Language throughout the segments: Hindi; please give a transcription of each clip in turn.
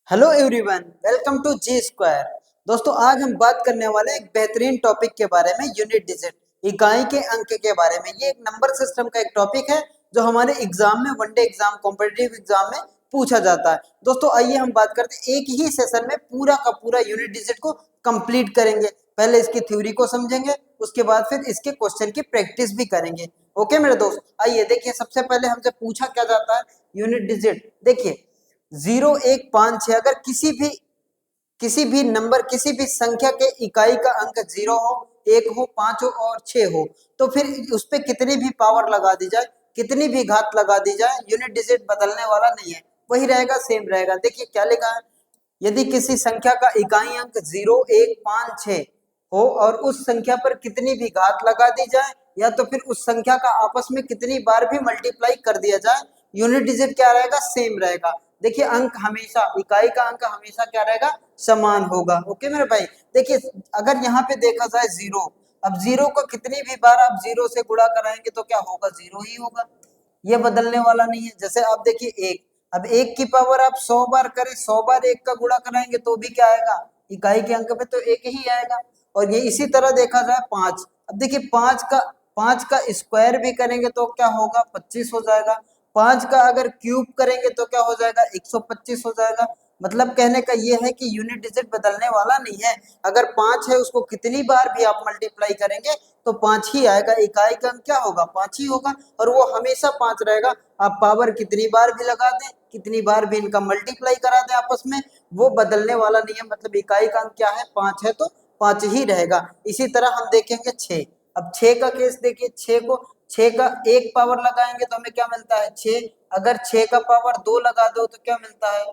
Hello everyone, welcome to G square. दोस्तों, आज हम बात करने वाले हैं एक बेहतरीन टॉपिक के बारे में, यूनिट डिजिट, इकाई के अंक के बारे में। ये एक नंबर सिस्टम का एक टॉपिक है जो हमारे एग्जाम में, वनडे एग्जाम, कॉम्पिटिटिव एग्जाम में पूछा जाता है। दोस्तों, आइए हम बात करते हैं, एक ही सेशन में पूरा का पूरा यूनिट डिजिट को कंप्लीट करेंगे। पहले इसकी थ्योरी को समझेंगे, उसके बाद फिर इसके क्वेश्चन की प्रैक्टिस भी करेंगे। ओके मेरे दोस्त, आइए देखिए, सबसे पहले हमसे पूछा क्या जाता है यूनिट डिजिट। देखिए 0, 1, 5, 6, अगर किसी भी नंबर, किसी भी संख्या के इकाई का अंक 0 हो, 1 हो, 5 हो और 6 हो, तो फिर उस पर कितनी भी पावर लगा दी जाए, कितनी भी घात लगा दी जाए, यूनिट डिजिट बदलने वाला नहीं है, वही रहेगा, सेम रहेगा। देखिए क्या लिखा है, यदि किसी संख्या का इकाई अंक 0, 1, 5, 6 हो और उस संख्या पर कितनी भी घात लगा दी जाए या तो फिर उस संख्या का आपस में कितनी बार भी मल्टीप्लाई कर दिया जाए, यूनिट डिजिट क्या रहेगा, सेम रहेगा। देखिए अंक हमेशा, इकाई का अंक हमेशा क्या रहेगा, समान होगा। ओके मेरे भाई, देखिए अगर यहाँ पे देखा जाए 0, अब 0 को कितनी भी बार आप 0 से गुणा कराएंगे तो क्या होगा, 0 ही होगा, ये बदलने वाला नहीं है। जैसे आप देखिए 1, अब 1 की पावर आप 100 बार करें, 100 बार 1 का गुणा कराएंगे तो भी क्या आएगा, इकाई के अंक पे तो 1 ही आएगा। और ये इसी तरह देखा जाए 5, अब देखिए 5 का स्क्वायर भी करेंगे तो क्या होगा, 25 हो जाएगा। 5 का अगर क्यूब करेंगे तो क्या हो जाएगा, 125 हो जाएगा। मतलब कहने का ये है कि यूनिट डिजिट बदलने वाला नहीं है। अगर 5 है, उसको कितनी बार भी आप मल्टीप्लाई करेंगे तो 5 ही आएगा, इकाई का अंक क्या होगा, 5 ही होगा, और वो हमेशा 5 रहेगा। आप पावर कितनी बार भी लगा दें, कितनी बार भी इनका मल्टीप्लाई करा दें आपस में, वो बदलने वाला नहीं है। मतलब इकाई का अंक क्या है, 5 है तो 5 ही रहेगा। इसी तरह हम देखेंगे 6, अब 6 का केस देखिए, 6 का 1 पावर लगाएंगे तो हमें क्या मिलता है, 6। अगर 6 का पावर 2 लगा दो तो क्या मिलता है,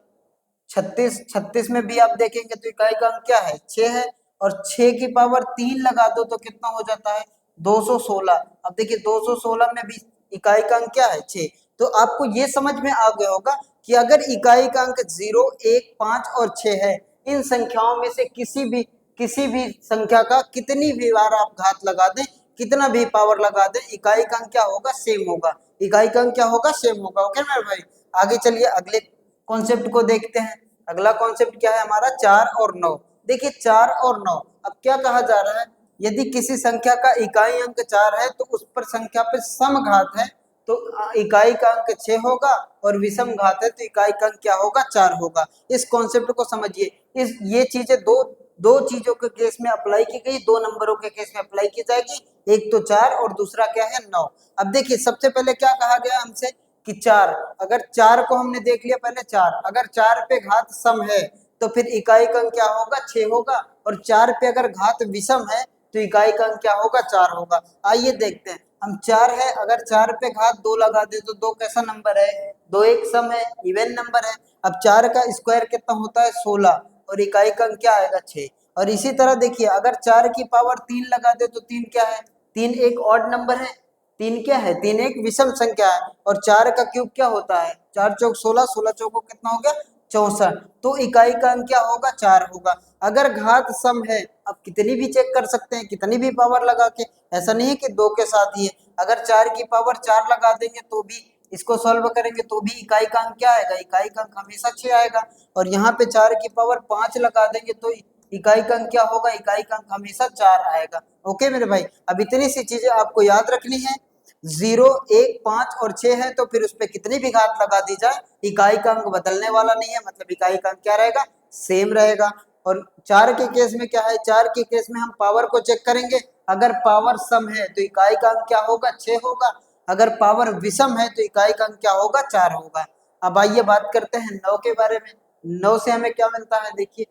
36। 36 में भी आप देखेंगे तो इकाई का अंक क्या है, 6 है। और 6 की पावर 3 लगा दो तो कितना हो जाता है, 216। अब देखिए 216 में भी इकाई का अंक क्या है, 6। तो आपको ये समझ में आ गया होगा कि अगर इकाई का अंक 0, 1, 5 और 6 है, इन संख्याओं में से किसी भी संख्या का कितनी भी बार आप घात लगा दें, कितना भी पावर लगा दें, इकाई का अंक क्या होगा, सेम होगा। इकाई का अंक क्या होगा, सेम होगा। ओके मेरे भाई, आगे चलिए अगले कॉन्सेप्ट को देखते हैं। अगला कॉन्सेप्ट क्या है हमारा, 4 और 9। देखिए 4 और 9, अब क्या कहा जा रहा है, यदि किसी संख्या का इकाई अंक 4 है तो उस पर संख्या पे समघात है तो इकाई का अंक 6 होगा, और विषम घात है तो इकाई का अंक क्या होगा, 4 होगा। इस कॉन्सेप्ट को समझिए। इस ये चीजें दो दो चीजों के केस में अप्लाई की गई, दो नंबरों के केस में अप्लाई की जाएगी, एक तो 4 और दूसरा क्या है, 9। अब देखिए सबसे पहले क्या कहा गया हमसे कि 4, अगर 4 को हमने देख लिया पहले, 4 अगर 4 पे घात सम है तो फिर इकाई का अंक क्या होगा, 6 होगा। और 4 पे अगर घात विषम है तो इकाई का अंक क्या होगा, 4 होगा। आइए देखते हैं, हम 4 है, अगर 4 पे घात 2 लगा दे तो 2 कैसा नंबर है, 2 एक सम है, इवन नंबर है। अब 4 का स्क्वायर कितना होता है, 16, और इकाई का अंक क्या आएगा, 6। और इसी तरह देखिए, अगर 4 की पावर 3 लगा दे तो 3 क्या है, 3 एक ऑड नंबर है, 3 क्या है, 3 एक विषम संख्या है। और 4 का क्यूब क्या होता है, 4 चौक 16, 16 चौको कितना हो गया, 64। तो इकाई का अंक क्या होगा, 4 होगा। अगर घात सम है, अब कितनी भी चेक कर सकते हैं, कितनी भी पावर लगा के, ऐसा नहीं है कि 2 के साथ ही है। अगर 4 की पावर 4 लगा देंगे तो भी, इसको सॉल्व करेंगे तो भी इकाई का अंक क्या आएगा, इकाई का अंक हमेशा 6 आएगा। और यहाँ पे 4 की पावर 5 लगा देंगे तो इकाई का अंक क्या होगा, इकाई का अंक हमेशा 4 आएगा। ओके मेरे भाई, अब इतनी सी चीजें आपको याद रखनी है। 0, 1, 5 और 6 है तो फिर उस पर कितनी भी घात लगा दी जाए, इकाई का अंक बदलने वाला नहीं है, मतलब इकाई का अंक क्या रहेगा, सेम रहेगा। और 4 के केस में क्या है, 4 के केस में हम पावर को चेक करेंगे, अगर पावर सम है तो इकाई का अंक क्या होगा, 6 होगा। अगर पावर विषम है तो इकाई का अंक क्या होगा, 4 होगा। अब आइए बात करते हैं 9 के बारे में। 9 से हमें क्या मिलता है, देखिए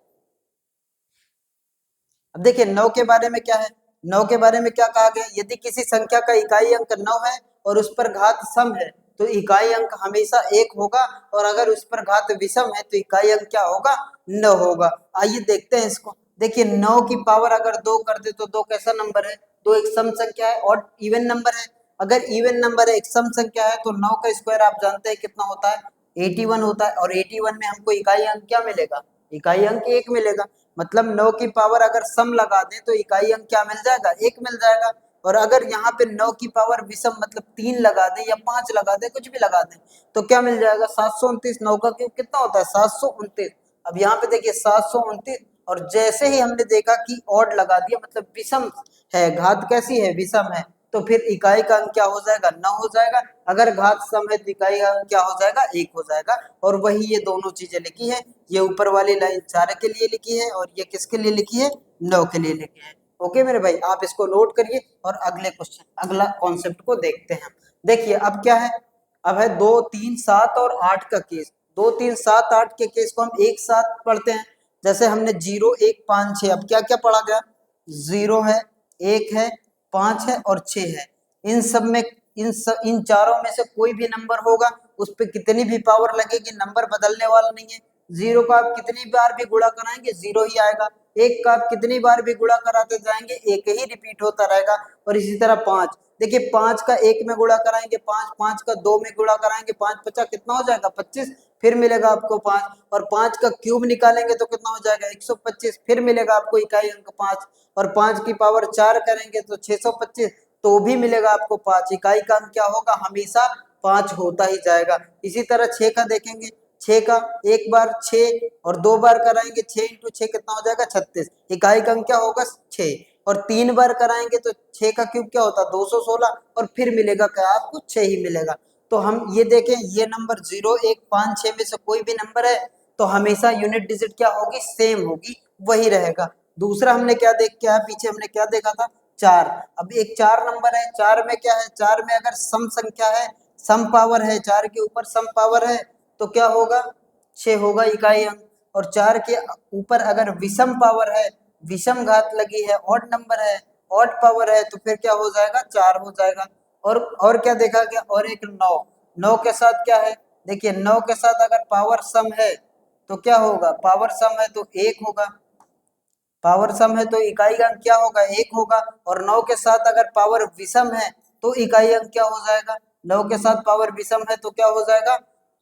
अब देखिए 9 के बारे में क्या है, 9 के बारे में क्या कहा गया, यदि किसी संख्या का इकाई अंक 9 है और उस पर घात सम है तो इकाई अंक हमेशा 1 होगा, और अगर उस पर घात विषम है तो इकाई अंक क्या होगा, 9 होगा। आइए देखते हैं इसको। देखिए 9 की पावर अगर 2 कर दे तो 2 कैसा नंबर है, 2 एक सम संख्या है और इवन नंबर है। अगर इवन नंबर है, एक सम संख्या है, तो 9 का स्क्वायर आप जानते हैं कितना होता है, 81 होता है। और 81 में हमको इकाई अंक क्या मिलेगा, इकाई अंक 1 मिलेगा। मतलब 9 की पावर अगर सम लगा दें तो इकाई अंक क्या मिल जाएगा, 1 मिल जाएगा। और अगर यहाँ पे 9 की पावर विषम मतलब 3 लगा दें या 5 लगा दें, कुछ भी लगा दें, तो क्या मिल जाएगा, 729। 9 का क्यूब कितना होता है, 729। अब यहाँ पे देखिए 729, और जैसे ही हमने देखा कि ऑड लगा दिया मतलब विषम है, घात कैसी है, विषम है, तो फिर इकाई का अंक क्या हो जाएगा, 9 हो जाएगा। अगर घात सम है तो इकाई का अंक क्या हो जाएगा, 1 हो जाएगा। और वही ये दोनों चीजें लिखी है, ये ऊपर वाली लाइन 4 के लिए लिखी है और ये किसके लिए लिखी है, 9 के लिए लिखी है। ओके मेरे भाई, आप इसको नोट करिए और अगले क्वेश्चन, अगला कॉन्सेप्ट को देखते हैं। देखिए अब क्या है, अब है 2, 3, 7 और 8 का केस। 2, 3, 7, 8 के केस को हम एक साथ पढ़ते हैं। जैसे हमने 0, 1, 5, 6, अब क्या क्या पढ़ा गया, 0 है, 1 है, 5 है और 6 है। इन सब में इन चारों में से कोई भी नंबर होगा, उस पर कितनी भी पावर लगेगी, नंबर बदलने वाला नहीं है। 0 का आप कितनी बार भी गुणा कराएंगे 0 ही आएगा। 1 का आप कितनी बार भी गुणा कराते जाएंगे 1 ही रिपीट होता रहेगा। और इसी तरह 5, देखिए 5 का 1 में गुणा कराएंगे 5, 5 का 2 में गुणा कराएंगे 5, 50 कितना हो जाएगा 25, फिर मिलेगा आपको 5। और 5 का क्यूब निकालेंगे तो कितना हो जाएगा 125, फिर मिलेगा आपको इकाई अंक 5। और 5 की पावर 4 करेंगे तो 625, तो भी मिलेगा आपको 5। इकाई का अंक क्या होगा, हमेशा 5 होता ही जाएगा। इसी तरह 6 का देखेंगे, 6 का एक बार 6 और 2 बार कराएंगे 6 इंटू 6 कितना हो जाएगा 36, इकाई का अंक क्या होगा 6। और 3 बार कराएंगे तो 6 का क्यूब क्या होता है 216, और फिर मिलेगा क्या आपको 6 ही मिलेगा। तो हम ये देखें, ये नंबर 0, 1, 5, 6 में से कोई भी नंबर है तो हमेशा यूनिट डिजिट क्या होगी, सेम होगी, वही रहेगा। दूसरा हमने क्या देख क्या है, पीछे हमने क्या देखा था, 4। अब एक 4 नंबर है, 4 में क्या है, 4 में अगर सम संख्या है, सम पावर है, 4 के ऊपर सम पावर है तो क्या होगा 6 होगा इकाई अंक। और 4 के ऊपर अगर विषम पावर है, विषम घात लगी है, ऑड नंबर है, ऑड पावर है, तो फिर क्या हो जाएगा 4 हो जाएगा। और क्या देखा गया, और एक 9, 9 के साथ क्या है, देखिए 9 के साथ अगर पावर सम है तो क्या होगा, पावर सम है तो 1 होगा, पावर सम है तो इकाई अंक क्या होगा 1 होगा। और 9 के साथ अगर पावर विषम है तो इकाई अंक क्या हो जाएगा, 9 के साथ पावर विषम है तो क्या हो जाएगा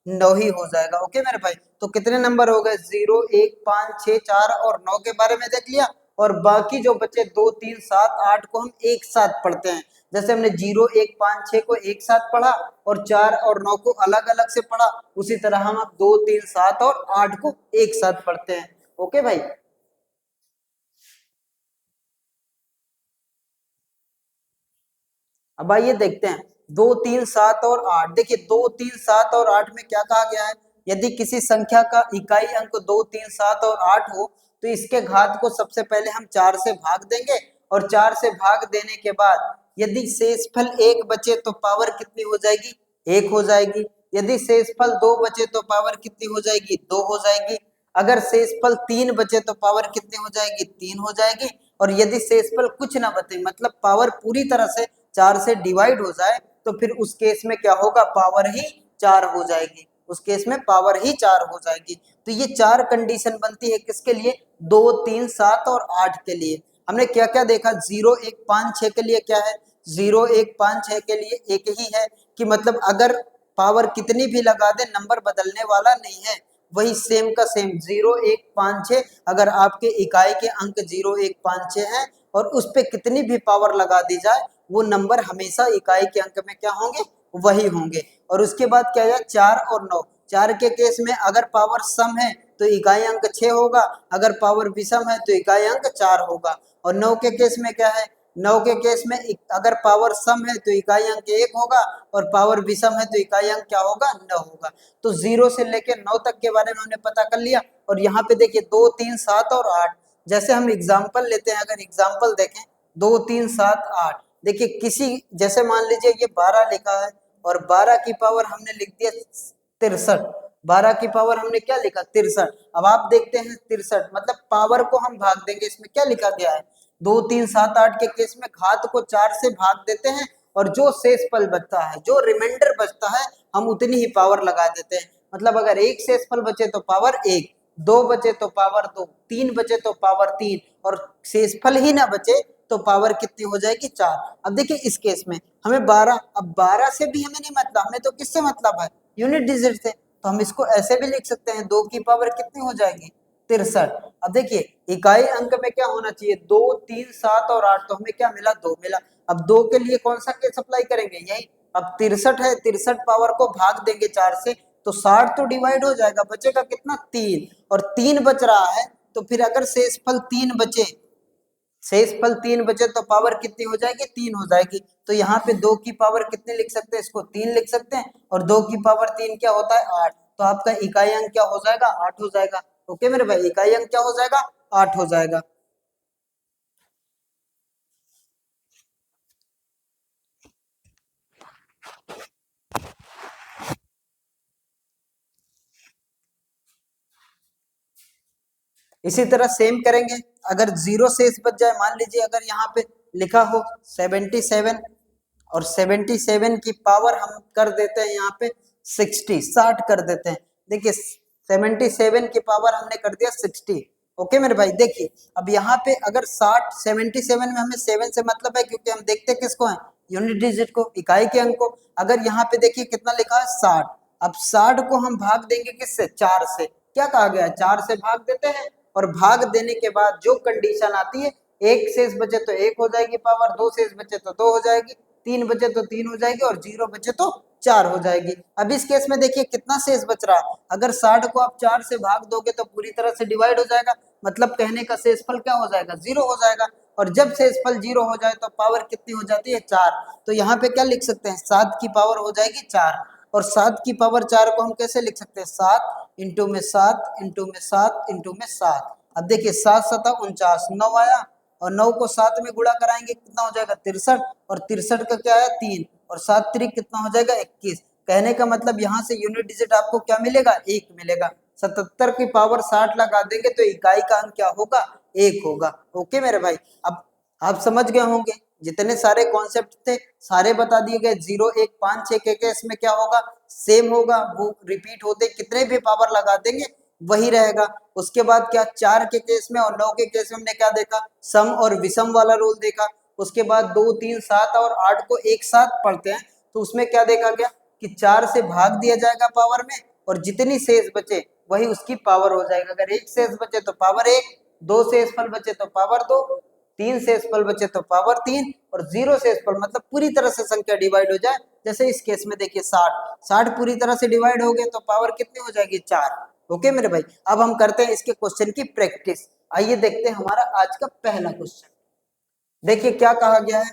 9 ही हो जाएगा। ओके मेरे भाई, तो कितने नंबर हो गए, 0, 1, 5, 6, 4 और 9 के बारे में देख लिया। और बाकी जो बचे 2, 3, 7, 8 को हम एक साथ पढ़ते हैं। जैसे हमने 0, 1, 5, 6 को एक साथ पढ़ा और 4 और 9 को अलग अलग से पढ़ा, उसी तरह हम अब 2, 3, 7 और 8 को एक साथ पढ़ते हैं। ओके भाई, अब आइए देखते हैं 2, 3, 7 और 8। देखिए 2, 3, 7 और 8 में क्या कहा गया है, यदि किसी संख्या का इकाई अंक 2, 3, 7 और 8 हो तो इसके घात को सबसे पहले हम 4 से भाग देंगे। और 4 से भाग देने के बाद यदि शेषफल 1 बचे तो पावर कितनी हो जाएगी, 1 हो जाएगी। यदि शेषफल 2 बचे तो पावर कितनी हो जाएगी, 2 हो जाएगी। अगर शेषफल 3 बचे तो पावर कितनी हो जाएगी, 3 हो जाएगी। और यदि शेषफल कुछ ना बचे, मतलब पावर पूरी तरह से 4 से डिवाइड हो जाए, तो फिर उस केस में क्या होगा, पावर ही 4 हो जाएगी। उस केस में पावर ही 4 हो जाएगी। तो ये 4 कंडीशन बनती है किसके लिए, 2, 3, 7 और 8 के लिए। हमने क्या क्या देखा, 0, 1, 5, 6 के लिए क्या है, 0, 1, 5, 6 के लिए एक ही है कि मतलब अगर पावर कितनी भी लगा दे नंबर बदलने वाला नहीं है, वही सेम का सेम 0, 1, 5, 6। अगर आपके इकाई के अंक 0, 1, 5, 6 हैं और उस पर कितनी भी पावर लगा दी जाए, वो नंबर हमेशा इकाई के अंक में क्या होंगे, वही होंगे। और उसके बाद क्या है, 4 और 9, 4 के केस में अगर पावर सम है तो इकाई अंक 6 होगा, अगर पावर विषम है तो इकाई अंक 4 होगा। और 9 के केस में क्या है, 9 के केस में अगर पावर सम है तो इकाई अंक 1 होगा, और पावर विषम है तो इकाई अंक क्या होगा, 9 होगा। तो 0 से लेके 9 तक के बारे में हमने पता कर लिया। और यहाँ पे देखिए 2, 3, 7 और 8, जैसे हम एग्जाम्पल लेते हैं, अगर एग्जाम्पल देखें 2, 3, 7, 8, देखिए किसी, जैसे मान लीजिए ये 12 लिखा है और 12 की पावर हमने लिख दिया 63, 12 की पावर हमने क्या लिखा 63। अब आप देखते हैं 63 मतलब पावर को हम भाग देंगे, इसमें क्या लिखा गया है, 2, 3, 7, 8 के केस में घात को 4 से भाग देते हैं और जो शेषफल बचता है, जो रिमाइंडर बचता है, हम उतनी ही पावर लगा देते हैं। मतलब अगर एक शेषफल बचे तो पावर 1, 2 बचे तो पावर 2, 3 बचे तो पावर 3, और शेषफल ही ना बचे तो पावर कितनी हो जाएगी 4। अब देखिए इस केस में हमें 12, अब 12 से भी हमें नहीं मतलब, हमें तो किससे मतलब है, यूनिट डिजिट से। तो हम इसको ऐसे भी लिख सकते हैं, 2 की पावर कितनी हो जाएगी 63। अब देखिए इकाई अंक में क्या होना चाहिए, 2, 3, 7 और 8, तो हमें क्या मिला, 2 मिला। अब 2 के लिए कौन सा केस अप्लाई करेंगे, यही। अब 63 है, 63 पावर को भाग देंगे 4 से तो 60 तो डिवाइड हो जाएगा, बचेगा कितना 3, और 3 बच रहा है, तो फिर अगर शेषफल 3 बचे, शेषफल 3 बचे तो पावर कितनी हो जाएगी 3 हो जाएगी। तो यहाँ पे 2 की पावर कितने लिख सकते हैं, इसको 3 लिख सकते हैं, और 2 की पावर 3 क्या होता है 8, तो आपका इकाई अंक क्या हो जाएगा 8 हो जाएगा। ओके मेरे भाई, इकाई अंक क्या हो जाएगा 8 हो जाएगा। इसी तरह सेम करेंगे, अगर 0 शेष बच जाए, मान लीजिए अगर यहाँ पे लिखा हो 77, और 77 की पावर हम कर देते हैं यहाँ पे 60 कर देते हैं। देखिए 77 की पावर हमने कर दिया 60। ओके मेरे भाई, देखिए अब यहाँ पे अगर 77 में हमें 7 से मतलब है, क्योंकि हम देखते किसको है, यूनिट डिजिट को, इकाई के अंक को। अगर यहाँ पे देखिए कितना लिखा है 60, अब 60 को हम भाग देंगे किससे, 4 से। क्या कहा गया है, 4 से भाग देते हैं, और भाग देने के बाद जो कंडीशन आती है, एक शेष बचे तो 1 हो जाएगी पावर, 2 शेष बचे तो 2 हो जाएगी, 3 बचे तो 3 हो जाएगी, और 0 बचे तो 4 हो जाएगी। अब इस केस में देखिए कितना शेष बच रहा है, अगर 60 को आप 4 से भाग दोगे तो पूरी तरह से डिवाइड हो जाएगा, मतलब कहने का शेषफल क्या हो जाएगा 0 हो जाएगा। और जब शेषफल 0 हो जाए तो पावर कितनी हो जाती है 4, तो यहाँ पे क्या लिख सकते हैं 7 की पावर हो जाएगी 4, और 7 की पावर 4 को हम कैसे लिख सकते हैं 7 इंटू में 7 इंटू में 7 इंटू में 7। अब देखिए 7 7 49, 9 आया, और 9 को 7 में गुणा कराएंगे कितना हो जाएगा 63, और 63 का क्या है 3, और 7 3 कितना हो जाएगा 21। कहने का मतलब यहाँ से यूनिट डिजिट आपको क्या मिलेगा 1 मिलेगा। 77 की पावर 60 लगा देंगे तो इकाई का अंक क्या होगा 1 होगा। ओके मेरे भाई, अब आप समझ गए होंगे, जितने सारे कॉन्सेप्ट थे सारे बता दिए गए। 0 1 5 6 के केस में क्या होगा, सेम होगा, वो रिपीट होते कितने भी पावर लगा देंगे वही रहेगा। उसके बाद क्या 4 के केस में और 9 के केस में हमने क्या देखा, सम और विषम वाला रूल देखा। उसके बाद 2 3 7 और 8 को एक साथ पढ़ते हैं, तो उसमें क्या देखा गया कि 4 से भाग दिया जाएगा पावर में, और जितनी शेष बचे वही उसकी पावर हो जाएगा। अगर एक शेष बचे तो पावर 1, 2 शेषफल बचे तो पावर 2, 3 शेषफल बचे तो पावर 3, और 0 शेषफल मतलब पूरी तरह से संख्या डिवाइड हो जाए। जैसे इस केस में देखिए 60 पूरी तरह से डिवाइड हो गए तो पावर कितनी हो जाएगी 4। ओके मेरे भाई, अब हम करते हैं इसके क्वेश्चन की प्रैक्टिस। आइए देखते हैं हमारा आज का पहला क्वेश्चन। देखिए क्या कहा गया है,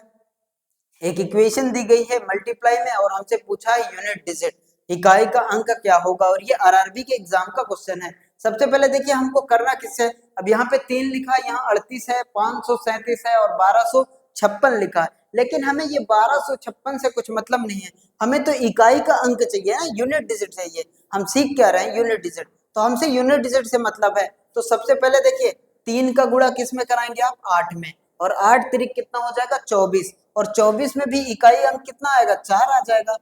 एक इक्वेशन दी गई है मल्टीप्लाई में, और हमसे पूछा है यूनिट डिजिट, इकाई का अंक क्या होगा, और ये आरआरबी के एग्जाम का क्वेश्चन है। सबसे पहले देखिए हमको करना किससे, अब यहाँ पे 3 लिखा है, यहाँ 38 है, 537 है, और 1256 लिखा है, लेकिन हमें ये 1256 से कुछ मतलब नहीं है, हमें तो इकाई का अंक चाहिए ना, यूनिट डिजिट चाहिए। हम सीख क्या रहे हैं यूनिट डिजिट, तो हमसे यूनिट डिजिट से मतलब है। तो सबसे पहले देखिए 3 का गुणा किस में कराएंगे आप 8 में, और 8 तिरिक कितना हो जाएगा 24, और 24 में भी इकाई अंक कितना आएगा 4 आ जाएगा।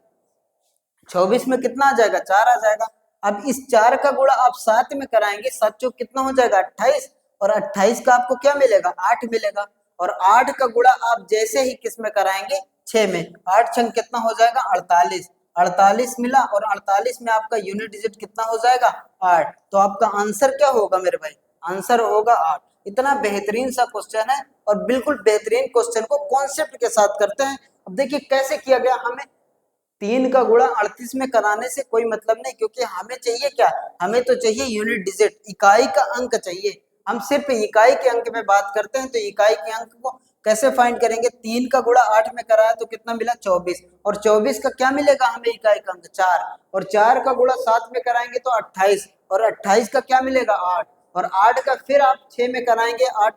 24 में कितना आ जाएगा 4 आ जाएगा। अब इस 4 का गुणा आप 7 में कराएंगे, 7 चौक कितना हो जाएगा 28, और 28 का आपको क्या मिलेगा 8 मिलेगा, और 8 का गुणा आप जैसे ही किस में कराएंगे 6 में, 8 छंग कितना हो जाएगा 48, 48 मिला, और 48 में आपका यूनिट डिजिट कितना हो जाएगा 8। तो आपका आंसर क्या होगा मेरे भाई, आंसर होगा 8। इतना बेहतरीन सा क्वेश्चन है, और बिल्कुल बेहतरीन क्वेश्चन को कॉन्सेप्ट के साथ करते हैं। अब देखिए कैसे किया गया, हमें 3 का गुणा 38 में कराने से कोई मतलब नहीं, क्योंकि हमें चाहिए क्या, हमें तो चाहिए यूनिट डिजिट, इकाई का अंक चाहिए। हम सिर्फ इकाई के अंक में बात करते हैं, तो इकाई के अंक को कैसे फाइंड करेंगे, 3 का गुणा 8 में कराया तो कितना मिला 24, और 24 का क्या मिलेगा हमें इकाई का अंक 4, और 4 का गुणा 7 में कराएंगे तो 28, और 28 का क्या मिलेगा 8, और 8 का फिर आप 6 में कराएंगे 8,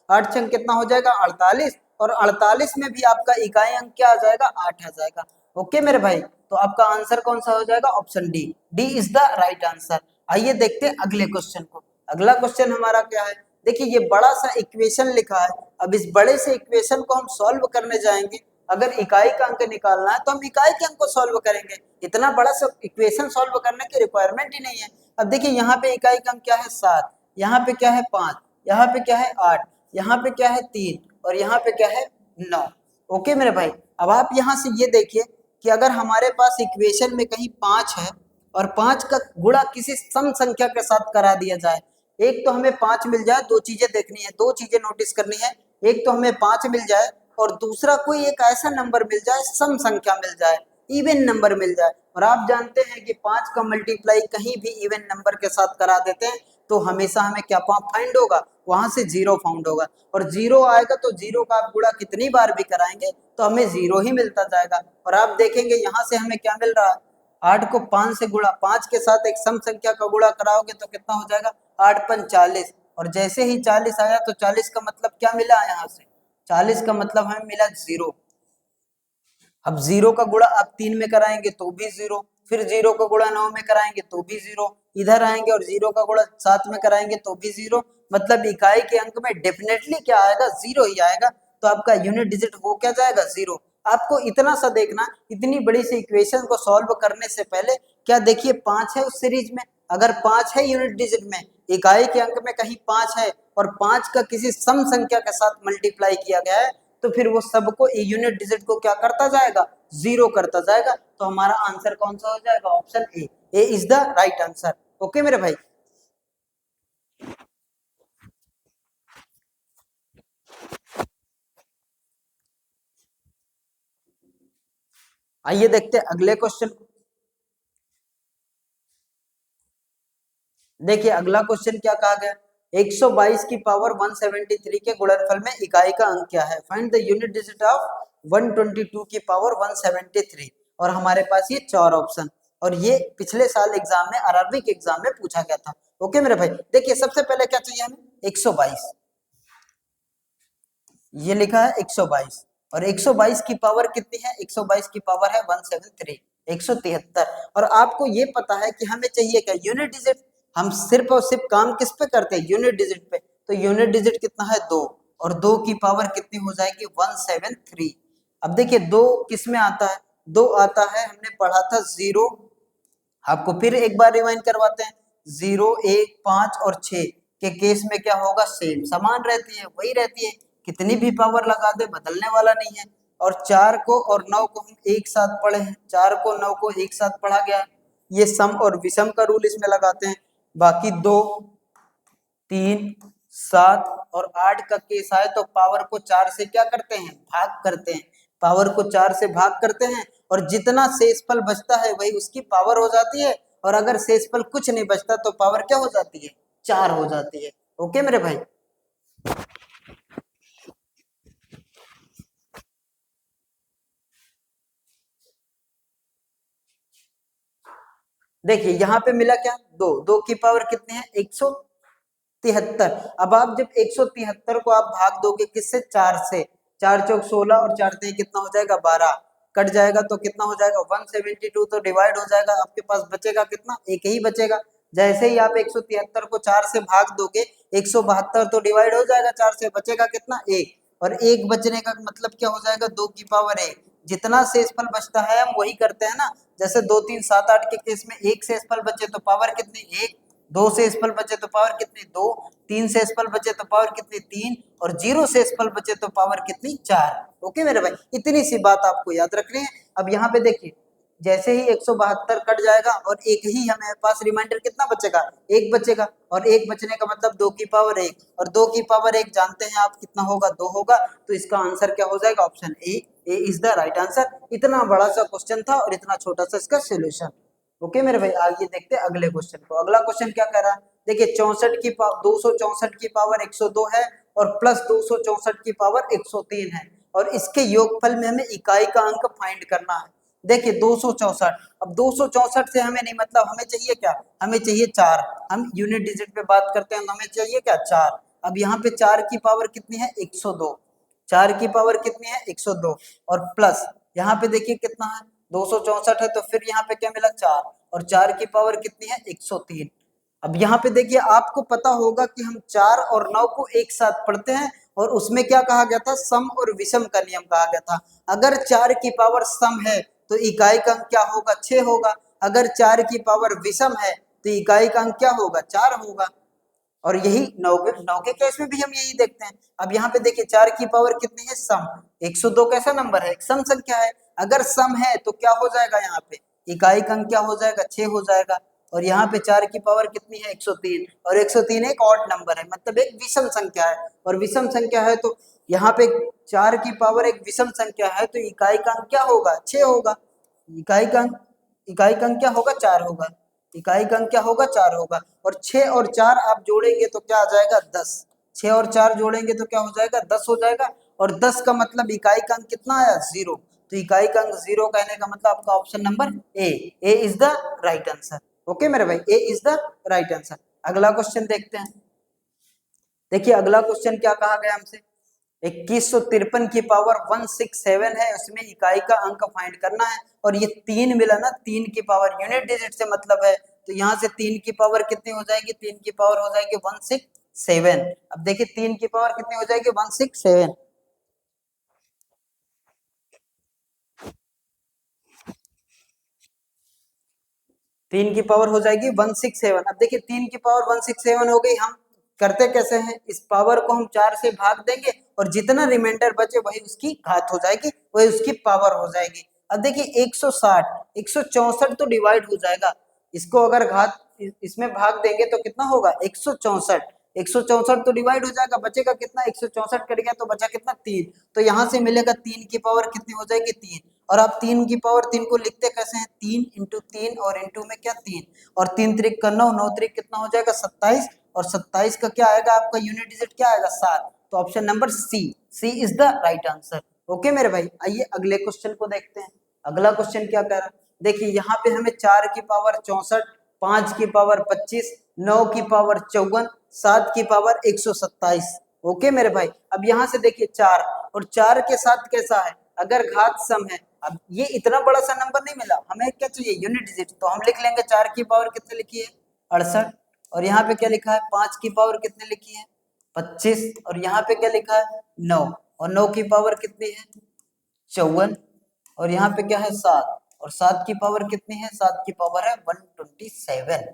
8 छंग कितना हो जाएगा 48, और 48 में भी आपका इकाई अंक क्या आ जाएगा 8 आ जाएगा। ओके मेरे भाई, तो आपका आंसर कौन सा हो जाएगा, option D, D is the right answer. आइए देखते हैं अगले क्वेश्चन को। अगला क्वेश्चन हमारा क्या है, देखिए ये बड़ा सा इक्वेशन लिखा है, अब इस बड़े से इक्वेशन को हम सॉल्व करने जाएंगे। अगर इकाई का अंक निकालना है तो हम इकाई के अंक को सॉल्व करेंगे, इतना बड़ा सा इक्वेशन सॉल्व करने की रिक्वायरमेंट ही नहीं है। अब देखिए यहाँ पे इकाई का अंक क्या है 7, यहाँ पे क्या है 5, यहाँ पे क्या है 8, यहाँ पे क्या है 3, और यहाँ पे क्या है 9। ओके मेरे भाई, अब आप यहाँ से ये देखिए कि अगर हमारे पास इक्वेशन में कहीं 5 है, और 5 का गुणा किसी सम संख्या के साथ करा दिया जाए, एक तो हमें 5 मिल जाए, दो चीजें देखनी है, दो चीजें नोटिस करनी है, एक तो हमें 5 मिल जाए, और दूसरा कोई एक ऐसा नंबर मिल जाए, सम संख्या मिल जाए। इवन नंबर मिल जाए। और आप जानते हैं कि 5 का मल्टीप्लाई कहीं भी इवन नंबर के साथ करा देते हैं तो हमेशा हमें क्या फाइंड होगा, वहां से जीरो फाउंड होगा। और जीरो आएगा तो जीरो का आप गुणा कितनी बार भी कराएंगे तो हमें जीरो ही मिलता जाएगा। और आप देखेंगे यहाँ से हमें क्या मिल रहा है, 8 को 5 से गुणा, 5 के साथ एक सम संख्या का गुणा कराओगे तो कितना हो जाएगा, 8 पंच 40। और जैसे ही 40 आया तो 40 का मतलब क्या मिला यहाँ से, 40 का मतलब हमें मिला जीरो। अब जीरो का गुणा आप 3 में कराएंगे तो भी जीरो, फिर जीरो का गुणा 9 में कराएंगे तो भी जीरो, इधर आएंगे और जीरो का गुणा 7 में कराएंगे तो भी जीरो। मतलब इकाई के अंक में डेफिनेटली क्या आएगा, जीरो ही आएगा। तो आपका यूनिट डिजिट हो क्या जाएगा, जीरो। आपको इतना सा देखना, इतनी बड़ी सी इक्वेशन को सॉल्व करने से पहले क्या देखिए 5 है उस सीरीज में, अगर 5 है यूनिट डिजिट में, इकाई के अंक में कहीं 5 है और 5 का किसी सम संख्या के साथ मल्टीप्लाई किया गया है तो फिर वो सबको यूनिट डिजिट को क्या करता जाएगा, जीरो करता जाएगा। तो हमारा आंसर कौन सा हो जाएगा, option A is the right answer. Okay मेरे भाई। आइए देखते हैं अगले क्वेश्चन को। देखिए अगला क्वेश्चन क्या कहा गया, 122 की पावर 173 के गुणनफल में इकाई का अंक क्या है, find the unit digit of 122 की पावर 173। और हमारे पास ये 4 ऑप्शन, और ये पिछले साल एग्जाम में, आरआरबी के एग्जाम में पूछा गया था। ओके मेरे भाई, देखिए सबसे पहले क्या चाहिए हमें, 122, ये लिखा है 122, और 122 की पावर कितनी है, 122 की पावर है 173, 173। और आपको ये पता है कि हमें चाहिए क्या, यूनिट डिजिट। हम सिर्फ और सिर्फ काम किस पे करते हैं, यूनिट डिजिट पे। तो यूनिट डिजिट कितना है, 2, और 2 की पावर कितनी हो जाएगी, 173। अब देखिए 2 किस में आता है, 2 आता है, हमने पढ़ा था 0, आपको फिर एक बार रिवाइंड करवाते हैं, 0, 1, 5 और 6 के केस में क्या होगा, सेम समान रहती है, वही रहती है, कितनी भी पावर लगा दे बदलने वाला नहीं है। और 4 को और 9 को हम एक साथ पढ़े हैं, 4 को 9 को एक साथ पढ़ा गया है, ये सम और विषम का रूल इसमें लगाते हैं। बाकी 2, 3, 7 और 8 का केस आए तो पावर को 4 से क्या करते हैं, भाग करते हैं, पावर को 4 से भाग करते हैं, और जितना शेषफल बचता है वही उसकी पावर हो जाती है। और अगर शेषफल कुछ नहीं बचता तो पावर क्या हो जाती है, 4 हो जाती है। ओके मेरे भाई। देखिए यहाँ पे मिला क्या, 2, 2 की पावर कितनी है, 173। अब आप जब 173 को आप भाग दोगे किससे, 4 से, 4 चौक 16 और 4 3 कितना हो जाएगा, 12, कट जाएगा तो कितना हो जाएगा, 172। तो डिवाइड हो जाएगा, आपके पास बचेगा कितना, एक ही बचेगा। जैसे ही आप 173 को 4 से भाग दोगे, 172 तो डिवाइड हो जाएगा 4 से, बचेगा कितना, एक। और एक बचने का मतलब क्या हो जाएगा, 2 की पावर 1। जितना शेषफल बचता है हम वही करते हैं ना, जैसे 2, 3, 7, 8 के केस में एक शेषफल बचे तो पावर कितनी, 1, 2 शेषफल बचे तो पावर कितनी, 2, 3 शेषफल बचे तो पावर कितनी, 3, और 0 शेषफल बचे तो पावर कितनी, 4। ओके मेरे भाई, इतनी सी बात आपको याद रखनी है। अब यहाँ पे देखिए, जैसे ही 172 कट जाएगा और एक ही हमारे पास रिमाइंडर कितना बचेगा, एक बचेगा, और एक बचने का मतलब 2 की पावर 1, और 2 की पावर 1 जानते हैं आप कितना होगा, 2 होगा। तो इसका आंसर क्या हो जाएगा, option A is the right answer. इतना बड़ा सा क्वेश्चन था और इतना छोटा सा इसका सोल्यूशन। ओके मेरे भाई, आगे देखते हैं अगले क्वेश्चन को। अगला क्वेश्चन क्या कह रहा है, देखिए 264 की पावर 102 है और प्लस 264 की पावर 103 है, और इसके योगफल में हमें इकाई का अंक फाइंड करना है। देखिए 264, अब 264 से हमें नहीं मतलब, हमें चाहिए क्या, हमें चाहिए 4। हम यूनिट डिजिट पे बात करते हैं तो हमें चाहिए क्या, 4। अब यहाँ पे 4 की पावर कितनी है, 102, 4 की पावर कितनी है, 102, और प्लस यहाँ पे देखिए कितना है, 264 है, तो फिर यहाँ पे क्या मिला, 4, और 4 की पावर कितनी है, 103। अब यहाँ पे देखिए आपको पता होगा कि हम 4 और 9 को एक साथ पढ़ते हैं, और उसमें क्या कहा गया था, सम और विषम का नियम कहा गया था। अगर 4 की पावर सम है तो इकाई का अंक क्या होगा, 6 होगा। अगर 4 की पावर विषम है तो इकाई का अंक क्या होगा, 4 होगा। और यही 9 के केस में भी हम यही देखते हैं। अब यहाँ पे देखिए 4 की पावर कितनी है, सम, 102 कैसा नंबर है, एक सम संख्या है। अगर सम है तो क्या हो जाएगा, यहाँ पे इकाई का अंक क्या हो जाएगा, 6 हो जाएगा। और यहाँ पे 4 की पावर कितनी है, 103, और 103 एक ऑड नंबर है, मतलब एक विषम संख्या है। और विषम संख्या है तो यहाँ पे 4 की पावर एक विषम संख्या है तो इकाई का अंक क्या होगा, 6 होगा। इकाई का अंक क्या होगा 4 होगा, इकाई का अंक क्या होगा 4 होगा। और 6 और 4 आप जोड़ेंगे तो क्या आ जाएगा 10, 6 और 4 जोड़ेंगे तो क्या हो जाएगा 10 हो जाएगा। और 10 का मतलब इकाई का अंक कितना आया 0, तो इकाई का अंक 0 कहने का मतलब आपका option number A is the right answer. Okay मेरे भाई, ए इज द राइट आंसर। अगला क्वेश्चन देखते हैं। देखिए अगला क्वेश्चन क्या कहा गया हमसे, 2153 की पावर 167 है, उसमें इकाई का अंक फाइंड करना है। और ये 3 मिला ना, 3 की पावर यूनिट डिजिट से मतलब है, तो यहाँ से 3 की पावर कितनी हो जाएगी, 3 की पावर हो जाएगी 167। अब देखिए 3 की पावर कितनी हो जाएगी 167, 3 की पावर हो जाएगी 167। अब देखिए 3 की पावर 167 हो गई, हम करते कैसे हैं, इस पावर को हम 4 से भाग देंगे और जितना रिमाइंडर बचे वही उसकी घात हो जाएगी, वही उसकी पावर हो जाएगी। अब देखिए 160 164 तो डिवाइड हो जाएगा, इसको अगर घात इसमें भाग देंगे तो कितना होगा 164, 164 तो डिवाइड हो जाएगा, बचेगा कितना 164 कट गया तो बचा कितना 3, तो यहाँ से मिलेगा 3 की पावर कितनी हो जाएगी 3। और आप 3 की पावर 3 को लिखते कैसे हैं, 3 इंटू 3 और इंटू में क्या 3, और 3 त्रिक का 9, 9 त्रिक कितना हो जाएगा 27, और 27 का क्या आएगा आपका यूनिट डिजिट क्या आएगा 7, तो option number C is the right answer. Okay मेरे भाई, आइए अगले क्वेश्चन को देखते हैं। अगला क्वेश्चन क्या कह रहा है, देखिए यहाँ पे हमें 4 की पावर 64, 5 की पावर 25, 9 की पावर 54, 7 की पावर 127। ओके मेरे भाई, अब यहाँ से देखिए 4 और 4 के साथ कैसा है, अगर घात सम है, अब ये इतना बड़ा सा नंबर नहीं मिला, हमें क्या चाहिए यूनिट डिजिट, तो हम लिख लेंगे 4 की पावर कितने लिखी है 68, और यहाँ पे क्या लिखा है 5 की पावर कितने लिखी है 25, और यहाँ पे क्या लिखा है 9, और 9 की पावर कितनी है 54, और यहाँ पे क्या है 7, और 7 की पावर कितनी है, 7 की पावर है 127।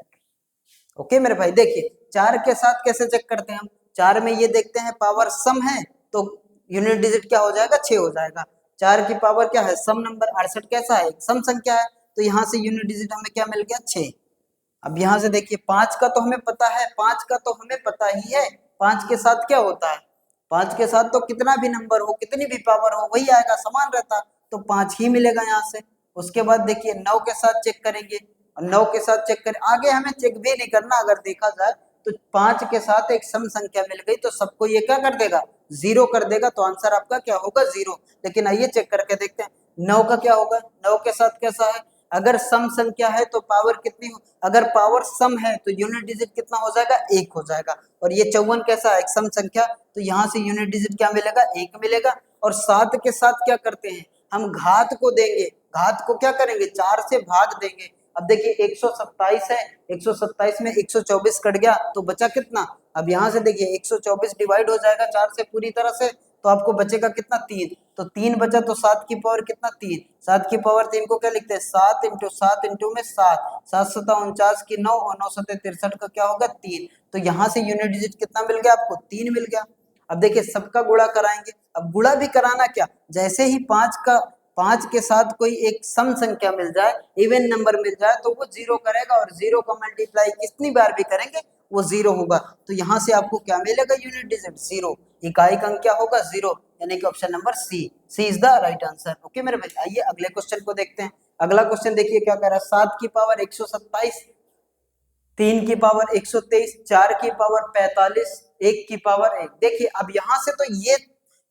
ओके मेरे भाई, देखिए 4 के साथ कैसे चेक करते हैं हम, 4 में ये देखते हैं पावर सम है तो यूनिट डिजिट क्या हो जाएगा 6 हो जाएगा। 4 की पावर क्या है सम नंबर, 68 कैसा है एक सम संख्या है, तो यहाँ से यूनिट डिजिट हमें क्या मिल गया 6। अब यहाँ से देखिए 5 का तो हमें पता है, 5 का तो हमें पता ही है, 5 के साथ क्या होता है, 5 के साथ तो कितना भी नंबर हो कितनी भी पावर हो वही आएगा, समान रहता, तो 5 ही मिलेगा यहाँ से। उसके बाद देखिए 9 के साथ चेक करेंगे, और 9 के साथ चेक करें, आगे हमें चेक भी नहीं करना, अगर देखा जाए तो 5 के साथ एक सम संख्या मिल गई तो सबको ये क्या कर देगा 0 कर देगा, तो आंसर आपका क्या होगा 0। लेकिन आइए चेक करके देखते हैं 9 का क्या होगा, 9 के साथ कैसा है, अगर सम संख्या है तो पावर कितनी हो, अगर पावर सम है तो यूनिट डिजिट कितना हो जाएगा 1 हो जाएगा। और ये 54 कैसा है एक सम संख्या, तो यहाँ से यूनिट डिजिट क्या मिलेगा 1 मिलेगा। और 7 के साथ क्या करते हैं हम घात को देंगे, घात को क्या करेंगे 4 से भाग देंगे। अब देखिए 127 है, 127 में 124 कट गया तो बचा कितना, अब यहाँ से देखिए 124 डिवाइड हो जाएगा 4 से पूरी तरह से, तो आपको बचेगा कितना 3, तो 3 बचा, तो 7 की पावर कितना 3, 7 की पावर 3 को क्या लिखते हैं 7 इंटू 7 इंटू में 7, 7 सता 49 की 9, और 9 सते 63 का क्या होगा 3, तो यहाँ से यूनिट डिजिट कितना मिल गया आपको 3 मिल गया। अब देखिए सबका गुणा कराएंगे, अब गुणा भी कराना क्या, जैसे ही 5 के साथ कोई एक सम संख्या मिल जाए, इवन नंबर मिल जाए, तो वो 0 करेगा, और 0 का मल्टीप्लाई कितनी बार भी करेंगे वो 0 होगा, तो यहाँ से आपको क्या मिलेगा यूनिट डिजिट 0, इकाई का अंक क्या होगा 0, यानी कि option number C is the right answer. Okay मेरे भाई, आइए अगले क्वेश्चन को देखते हैं। अगला क्वेश्चन देखिए क्या कह रहा है, 7 की पावर 127, 3 की पावर 123, 4 की पावर 45, 1 की पावर 1। देखिए अब यहाँ से तो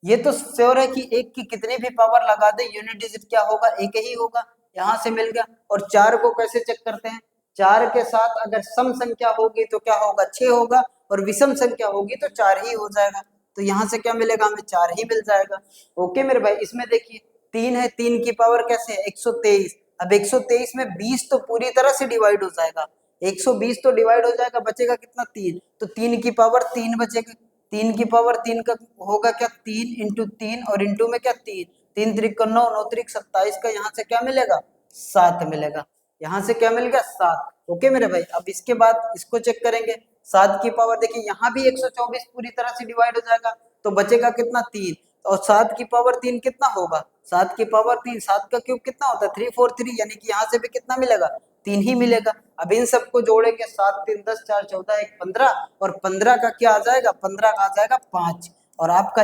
ये तो श्योर है कि 1 की कितनी भी पावर लगा दे यूनिट डिजिट क्या होगा 1 ही होगा, यहाँ से मिल गया। और 4 को कैसे चेक करते हैं, 4 के साथ अगर सम संख्या होगी तो क्या होगा 6 होगा, और विषम संख्या होगी तो 4 ही हो जाएगा, तो यहाँ से क्या मिलेगा हमें 4 ही मिल जाएगा। ओके मेरे भाई, इसमें देखिए 3 है, 3 की पावर कैसे है 123, अब 123 में 20 तो पूरी तरह से डिवाइड हो जाएगा, 120 तो डिवाइड हो जाएगा, बचेगा कितना 3, तो 3 की पावर 3 बचेगा, 3 की पावर 3 का होगा क्या 3 इंटू 3 और इंटू में क्या 3, 3 त्रिक का 9, 9 त्रिक 27 का यहाँ से क्या मिलेगा 7 मिलेगा, यहाँ से क्या मिल गया 7। ओके मेरे भाई, अब इसके बाद इसको चेक करेंगे, 7 की पावर देखिए यहाँ भी 124 पूरी तरह से डिवाइड हो जाएगा, तो बचेगा कितना 3, और 7 की पावर 3 कितना होगा, 7 की पावर 3, 7 का क्यूब कितना होता है 343, यानी कि यहाँ से भी कितना मिलेगा 3 ही मिलेगा। अब इन सबको जोड़ेंगे 7 3 10 4 14 1 15, और 15 का क्या आ जाएगा 15 का आ जाएगा 5, और आपका